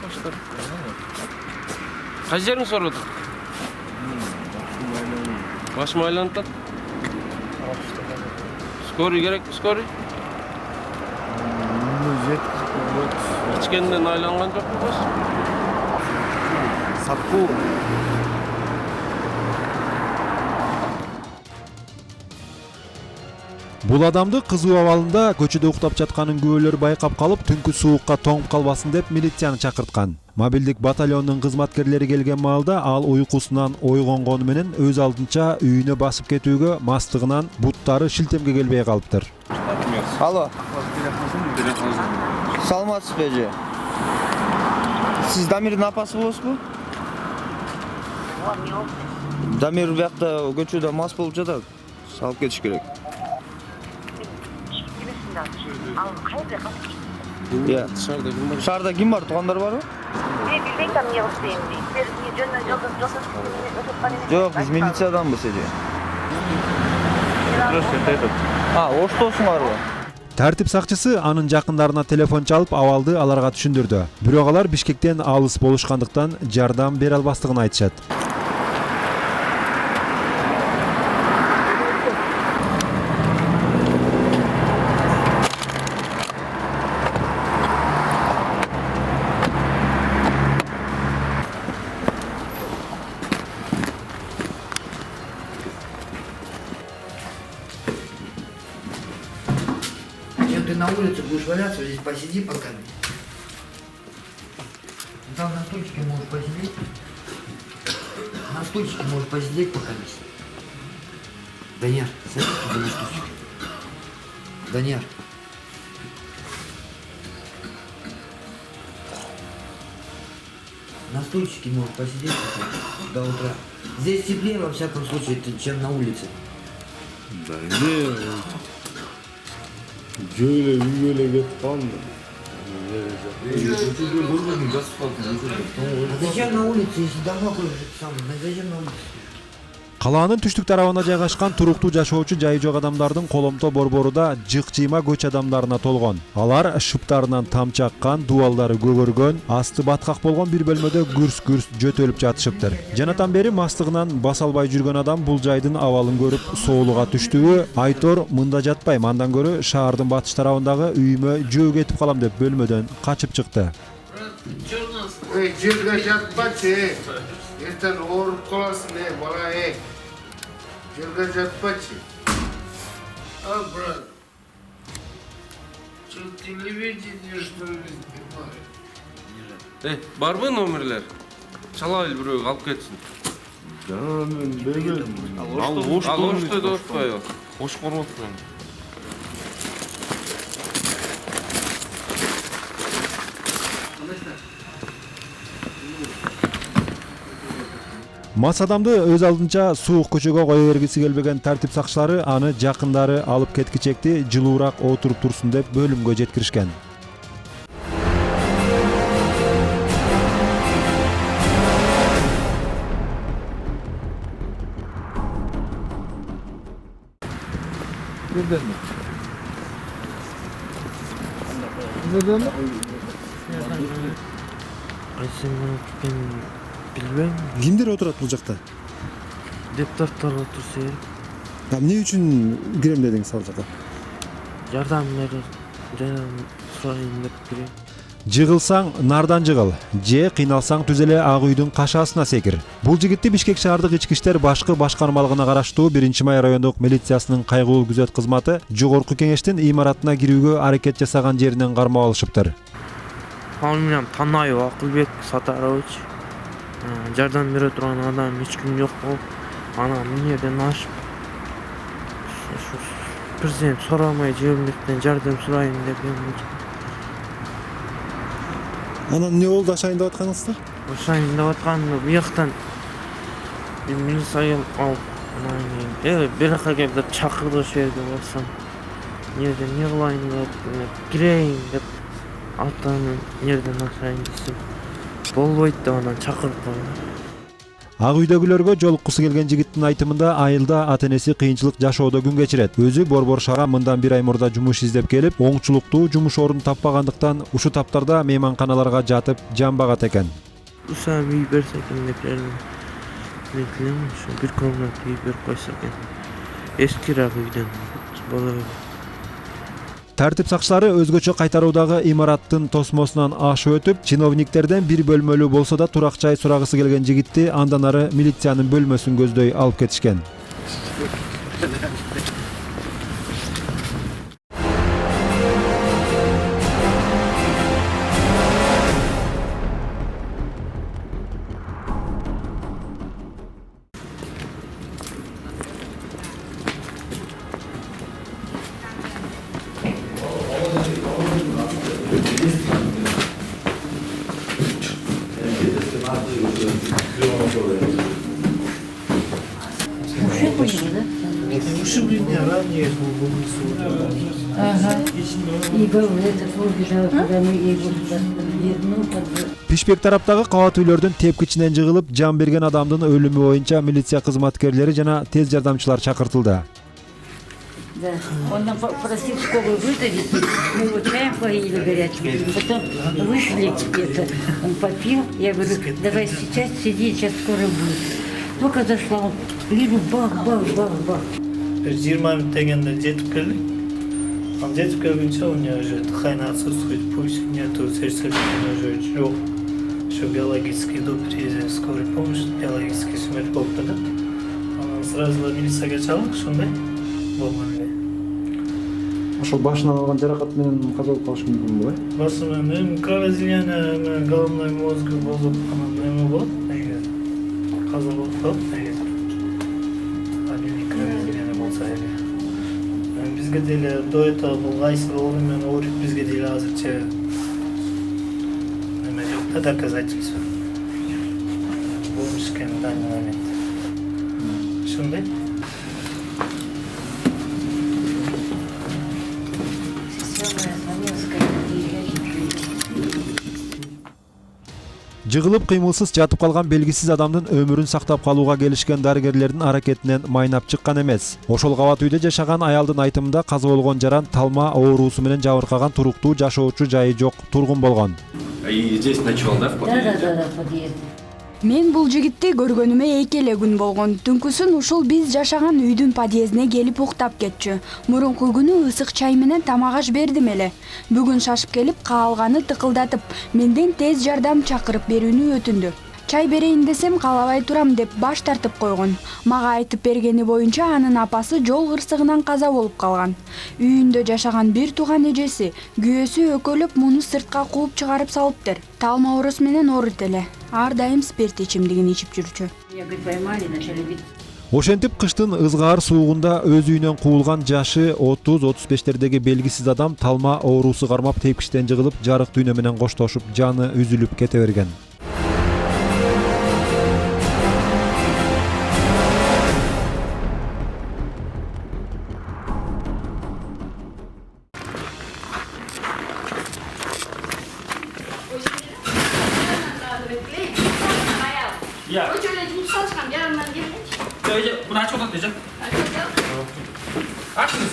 баштар. Кай жериң сородук? Башым айланып атат. Скорый керек, скорый? Ичкенден айланган жокпу баш? Сатку. Бул адамды кызуу абалында көчөдө уктап жатканын күбөлөр байкап калып, түнкү суукка тоңуп калбасын деп милицияны чакырткан. Мобилдик батальондун кызматкерлери келген маалда ал уйкусунан ойгонгону менен өз алдынча үйүнө басып кетүүгө мастыгынан буттары шилтемге келбей калыптыр. Алло. Саламатсызбы эже? Сиз Дамирдин апасы болосузбу? Дамир биякта көчөдө мас болуп жатат. Салып кетиш керек. Иә, дышарда ким бар? Шаарда ким бар? Туугандар барбы? Мен билбейм там эмне кылып дейм дейт. Сиз жөнүнөн Жок, биз милициyaданбыз эже. Оштосуңарбы? Тартип сакчысы анын жакындарына телефон чалып, абалды аларга түшүндүрдү. Бирок алар Бишкектен алыс болушкандыктан жардам бере албастыгын айтышат. Ты на улице будешь валяться, здесь посиди пока. Там на стульчике можешь посидеть. На стульчике можешь посидеть пока. Даняр, садись туда на стульчик. Даняр. На стульчике можешь посидеть пока, до утра. Здесь теплее во всяком случае, чем на улице. Да не. Жөйле үйгөле кетип калдым. А зачем на улице, если дома кое-что сам? Зачем на улице? Калаанын түштүк тарабына жайгашкан туруктуу жашоочу жайы жок адамдардын коломто борбору да жык-жыйма көч адамдарына толгон. Алар шыптарынан тамчы аккан, дубалдары көгөргөн, асты баткак болгон бир бөлмөдө гүрс-гүрс жөтөлүп жатышыптыр. Жанатан бери мастыгынан баса албай жүргөн адам бул жайдын абалын көрүп соолуга түштүбү, Айтор мында жатпайм, андан көрө шаардын батыш тарабындагы үйүмө жөө кетип калам деп бөлмөдөн качып чыкты. Жерге жатпачы. Ертең ооруп каласың, бала, Жерге жатпачы. А, брат, что телевидение, что ли, снимает? Барбы номерлер? Чалайлы бирөөгө алып кетсин. Жана мен бербедим. Ал ошто деп атпайбы? Ош корбоптун. Мас адамды өз алдынча суук көчөгө кое бергиси келбеген тартип сакчылары аны жакындары алып кеткичекти жылуураак отуруп турсун деп бөлүмгө жеткиришкен. Bilmem. Кимдер отурат бул жакта? Депутаттар отырса керек. Эмне үчүн кирем дедиңиз ал жака? Жардам сурайын деп кирем. Жыгылсаң нардан жыгыл, же кыйналсаң түз эле ак үйдүн кашаасына секир. Бул жигитти Бишкек шаардык ички иштер башкы башкармалыгына караштуу 1-Май райондук милициясынын кайгылуу күзөт кызматы жогорку кеңештин имаратына кирүүгө аракет жасаган жеринен кармап алышыптыр. Ал менен Танаев Акылбек Сатарович жардам бере турган адам эч ким жок болуп, анан эмнеден ашып президент сурамай жергиликтен жардам сурайын деп Анан эмне болду ашайын деп атканыңызда? Ашайын деп атканымда бияктан милиция алып, анан бир жака кеп деп чакырды, ошол жерге барсам, эмнеден эмне кылайын деп, кирейин деп аттанын жерден ашайын десем, болбойт деп анан чакырып койду. Ак үйдөгүлөргө жолуккусу келген жигиттин айтымында айылда ата-энеси кыйынчылык жашоодо күн кечирет. Өзү Борбор шаарга мындан 1 ай мурда жумуш издеп келип, оңчулуктуу жумуш орун таппагандыктан ушу таптарда мейманканаларга жатып жан багат экен. Усам үй берсе экен деп элем. Мен тилем ушу бир комната үй берип койсо экен. Эскирак үйдөн болот. Тартип сакчылары өзгөчө кайтаруудагы имараттын тосмосунан ашып өтүп, чиновниктерден бир бөлмөлүү болсо да турак жай сурагысы келген жигитти андан ары милициянын бөлмөсүн көздөй алып кетишкен. И был этот убежал, когда мы его вернул под... Пишпек тараптагы кабат үйлөрдүн тепкичинен жыгылып, жан берген адамдын өлүмү боюнча милиция кызматкерлери жана тез жардамчылар чакыртылды. Да, он нам просил школу выдавить, мы его чаем поили горячим, потом вышли это, он попил, я говорю, давай сейчас сиди, сейчас скоро будет. Только зашла, он, вижу, бах, бах, бах, бах. 20 минут дегенде жетип келдик. Ал жетип келгенче у него уже дыхание отсутствует, пульс нету, сердцебиение уже жок. Еще биологический до приезда скорой помощи, биологический смерть болуп да. Анан сразу милицияга чалдык, ошондой болгон эле. Ошол башынан алган жаракат менен каза болуп калышы мүмкүнбү, э? Башы менен кровоизлияние менен головной мозгу болуп, анан эме болот, негизи каза болуп калат, негизи. Обильный кровоизлияние болсо эле. Бизге деле до этого бул кайсы оору менен ооруп бизге деле азырча эме жок да, доказательство. Болмуш экен в данный момент. Ошондой. Жыгылып кыймылсыз жатып калган белгисиз адамдын өмүрүн сактап калууга келишкен дарыгерлердин аракетинен майнап чыккан эмес. Ошол кабат үйдө жашаган аялдын айтымында каза болгон жаран талма оорусу менен жабыркаган туруктуу жашоочу жайы жок тургун болгон. И здесь ночевал, да, в подъезде? Да, подъезд. Мен бул жигитти көргөнүмө 2 эле күн болгон. Түнкүсүн ушул биз жашаган үйдүн подъездине келип уктап кетчү. Мурунку күнү ысык чай менен тамак аш бердим эле. Бүгүн шашып келип, каалганы тыкылдатып, менден тез жардам чакырып берүүнү өтүндү. Чай берейин десем каалабай турам деп баш тартып койгон. Мага айтып бергени боюнча анын апасы жол кырсыгынан каза болуп калган. Үйүндө жашаган бир тууган эжеси, күйөөсү өкөлөп муну сыртка кууп чыгарып салыптыр. Талма оорус менен оорут эле. Ар дайым спирт ичимдигин ичип жүрчү. Я говорю, поймали, начали бить. Ошентип кыштын ызгаар суугунда өз үйүнөн куулган жашы 30-35тердеги белгисиз адам талма оорусу кармап тепкичтен жыгылып, жарык дүйнө менен коштошуп, жаны үзүлүп кете берген. Ya. Ой, şöyle mutfağa çıkalım. Yarından gelin. Bunu aç odak diyeceğim. Açınız.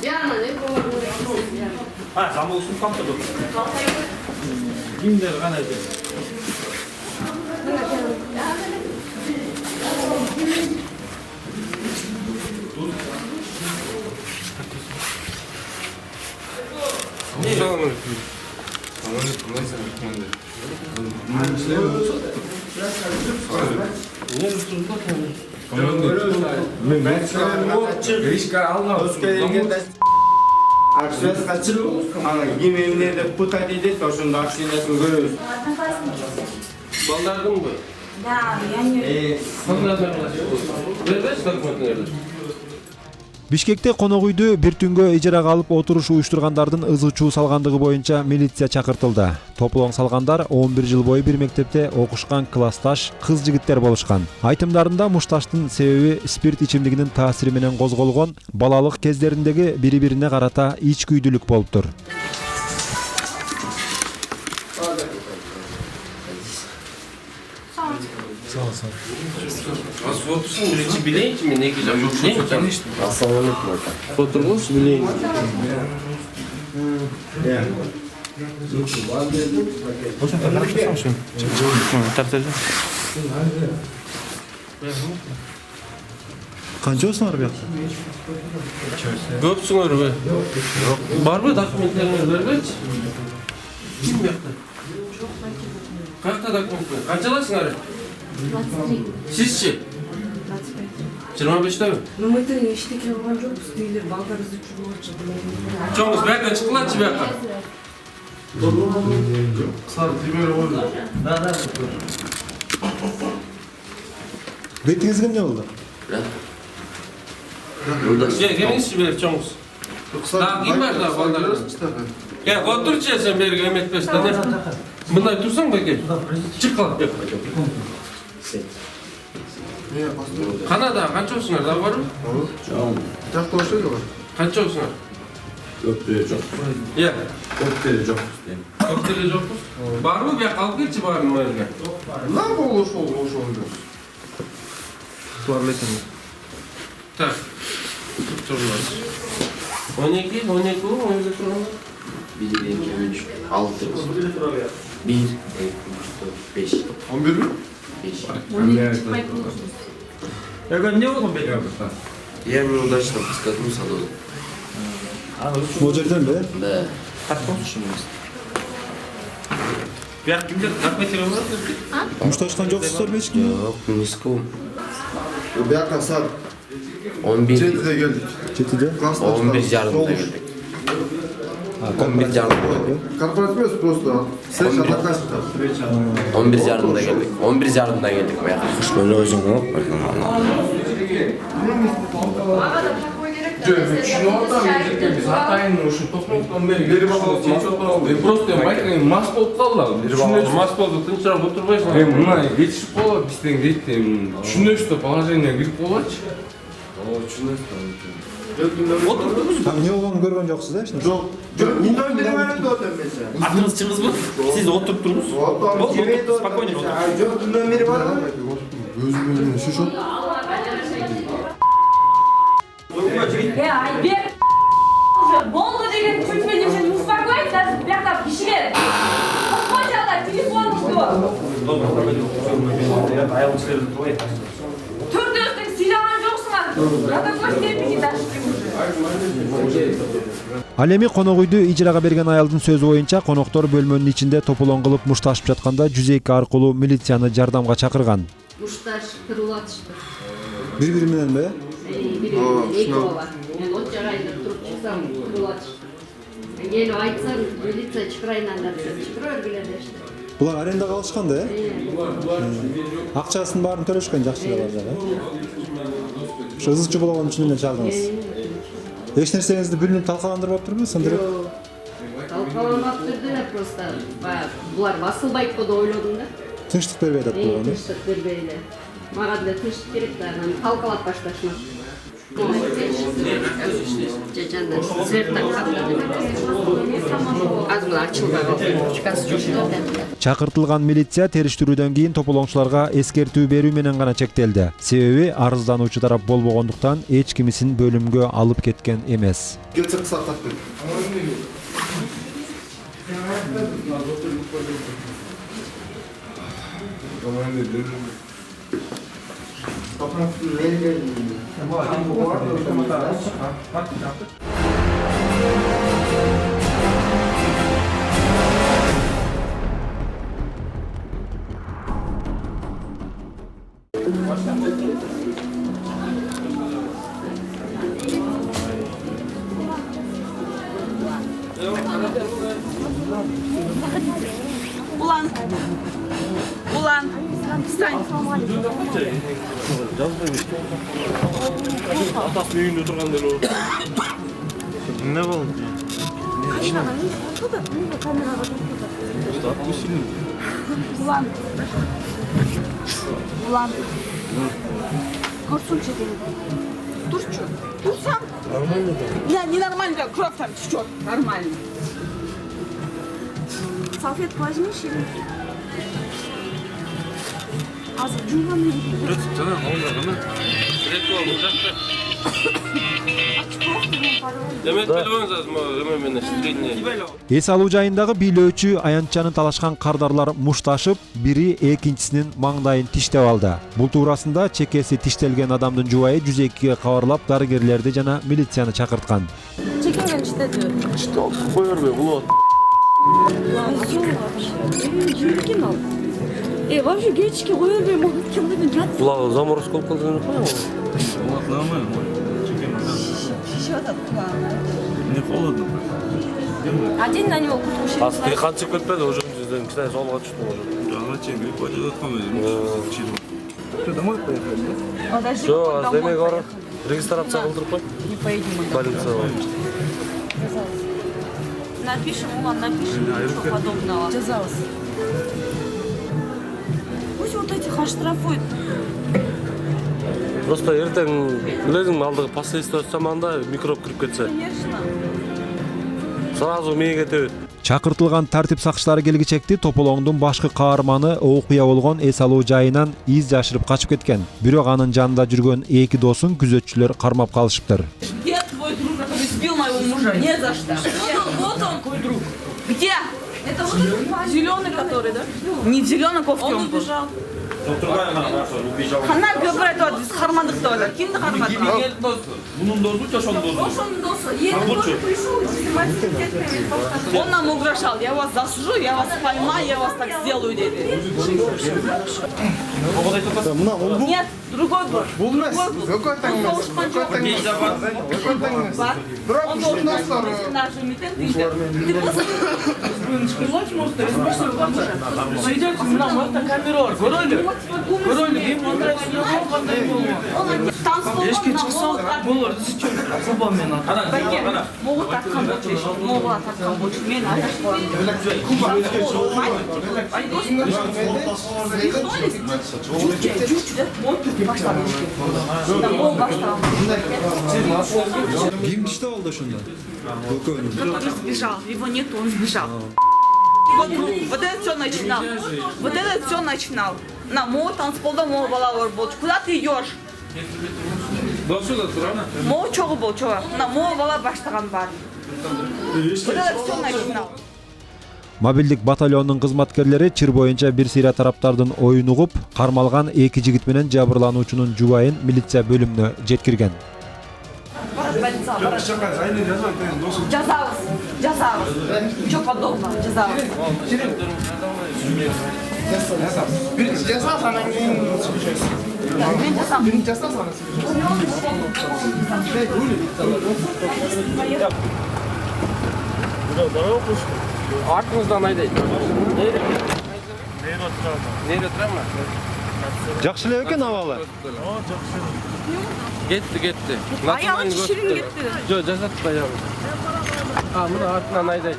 Yarından ne kovalım? Ha, zaman olsun kaptırdı. Kimdir kanaydı? Ne? Tamam. Аксияс качып, кимемнерди путать этет, ошондо аксиясын көрөбүз. Балдардың mı? Да, я не... Бишкекте конок үйдү бир түнгө ижарага алып отуруш уюштургандардын ызы чуу салгандыгы боюнча милиция чакыртылды. Топлоң салгандар 11 жыл бою бир мектепте окушкан классташ кыз жигиттер болушкан. Айтымдарында мушташтын себеби спирт ичимдигинин таасири менен козголгон, балалык кездериндеги бири-бирине карата ичкүйдүүлүк болуптур. Az fotosun birinci bileyim ki mi ne güzel. Yok şu işte. Fotoğrafı bileyim. Qancha o'smar bu yoqda? Ko'psinglar be. Bormi dokumentlaringiz bergach? Kim bu yoqda? Qayerda dokumentlar? Qanchalasinglar? Sizchi? 25 mi? Ну мы-то ештеке кылган жокпуз. Дейлер балдарыбызды чурмакчы. Çoğumuz bu yoqqa chiqinglarchi bu yoqqa. Betingizga nima bo'ldi? Gelingizchi beri çoğumuz. Daha kim var daha baldarlar? Ya oturchi sen beri emetmesden ne? Bunday tursan bak gel. Çık kal. Kanada kaç olsunlar daha var mı? Kaç olsunlar? Ya. Öpteli çok. Var mı bir kalkıcı var mı öyle? Ne bu oluş. Tak. Tutturlar. 12 turlar. 1, 2, 3, 6, 1, 2, 3, 4, 5. 11 mi? 5. Ya ne oldu be ya? Я мне удачно подскользнулся саду. Bu yerden be. Да. Bir yak kimde takmetim var? Mushtoshgan jo'qsizlar hech kim? Yok, Миску. Bu yakın saat 11. 7'de geldik. 7'de. 11 yarımda geldik. 11 yarımda geldik. Korporatimiz просто. Sen şartlaştın. 11 yarımda geldik. 11 yarımda geldik bu yakın. Böyle özüm yok. Просто байкаң мас болып қалды. Мас болды, тыншырақ отырбайсың. Мына жетішіп қалады, бізден дейді. Түсінесіз, положение кіріп қаладышы. Ne olduğunu görген joqsiz da hech narsa. Жоқ. Mindan beri var da otur mesela. Atınız çıngız mı? Siz oturup durunuz. Спокойно otur. Жоқ, mindan beri var mı? Özüm şu. Айбек уже болды деген чуть-чуть не успокоить, даже бияқта кішіге. Қойшалар телефоныңызды. Төрт өздің сыйлаған жоқсыңар. Надо степени дошли уже. Ал эми конок үйдү ижарага берген аялдын сөзү боюнча коноктор бөлмөнүн ичинде тополоң кылып мушташып жатканда 102 аркылуу милицияны жардамга чакырган. Мушташ кырылатышты. Бири-бири менен бе? Бири эки бала. Мен от жагайда туруп чыксам кырылатышты. Келип айтсам милиция чакырайын деп чакыра бергиле дешти. Булар арендага алышкан да, акчасын баарын төлөшкөн жакшылап жагы. Ошо ызыкчы болгон үчүн эле чалдыңыз. Эч нерсеңизди бүлүнүп талкаландырып атпырбы, сындырып? Талкаланмаптыр деле просто. Булар басылбайт го деп ойлодум да. Тынчтык бербей атат болгон. Тынчтык бербейли. Мага деле тынчтык керек да, анан талкалап башташмак. Жажандан сверттан Чакыртылган милиция териштирүүдөн кийин тополоңчуларга эскертүү берүү менен гана чектелди. Себеби арыздануучу тарап болбогондуктан эч кимисин бөлүмгө алып кеткен эмес. Келсе кысартат бер. Улан, встань. Атасының үйінде отырған дел ол. Не болду? Улан. Көрсүнчү дейм. Турчу. Турсаң? Нормально да. Ненормально, кровь там течет. Нормально. Салфетку возьми, Ширин. Азыр жумган Жана колуңда Рекол жакта. Демек билбеңиз азыр эме менен средний. Эс алуу жайындагы бийлөөчү аянтчаны талашкан кардарлар мушташып, бири экинчисинин маңдайын тиштеп алды. Бул туурасында чекеси тиштелген адамдын жубайы 102-ге кабарлап дарыгерлерди жана милицияны чакырткан. Чекемен иштеди. Что, кой бербей, булат. Вообще гечки кое бербей, могут кимдин жат. Булат заморозка болуп калды деп койбу. Булат нормально. Не холодно. Один на него куртку А ты канча кетпеди, уже жүздөн кичине жолго түштү уже. Жана чек гриппа аткан өзүм. Что, домой поехали, да? Всё, а демек ора регистрация кылдырып кой. Не поедем мы. Больница. Напишем, Улан, напишем, ничего подобного. Пусть вот этих оштрафуют. Просто эртең билесиңби алдыгы последствия заманда микроб кирип кетсе. Конечно. Сразу мээге тебет. Чакыртылган тартип сакчылары келгичекти Тополоңдун башкы каарманы окуя болгон эс алуу жайынан из жашырып качып кеткен. Бирок анын жанында жүргөн эки досун күзөтчүлөр кармап калышыптыр. Где твой друг, который сбил моего мужа? Не за что. Вот он, твой друг. Где? Это вот этот зеленый, который, да? Не в зеленой кофте он убежал. Хана говорит, вот из хармандык тоже. Ким да хармандык? Bunun dostu, Чошон dostu. Ошонун досу. Этот тоже пришел, он нам угрожал. Я вас засужу, я вас поймаю, я вас так сделаю, деди. Нет, другой был. Другой был. Он должен быть нашим митингом. Ты просто... Ешке чыксаң, булар субамен ат. Могут аткан болчу, могут аткан болчу. Мен аташ Ким тиштеп алды ошондо? Который сбежал, его нет, он сбежал. Вот это все начинал. Вот это все начинал. На мо танцполда мо балалар болчу. Куда ты идешь? Мо чогу болчу. На мо бала баштаган бар. Вот это все начинал. Мобилдик батальонунун кызматкерлери чыр боюнча бир сыйра тараптардын оюн угуп, кармалган эки жигит менен жабырлануучунун жубайын милиция бөлүмүнө жеткирген. Жазабыз. Ничего подобного. Жазабыз. Birinci ceza sana neyin çıkacaksın? Birinci ceza sana Артыңыздан айдайт. Нейре турама? Жакшы эле экен абалы. Кетти. Аялы ширин кетти. Жо, жасатпай аялы. А, мына артынан айдайт.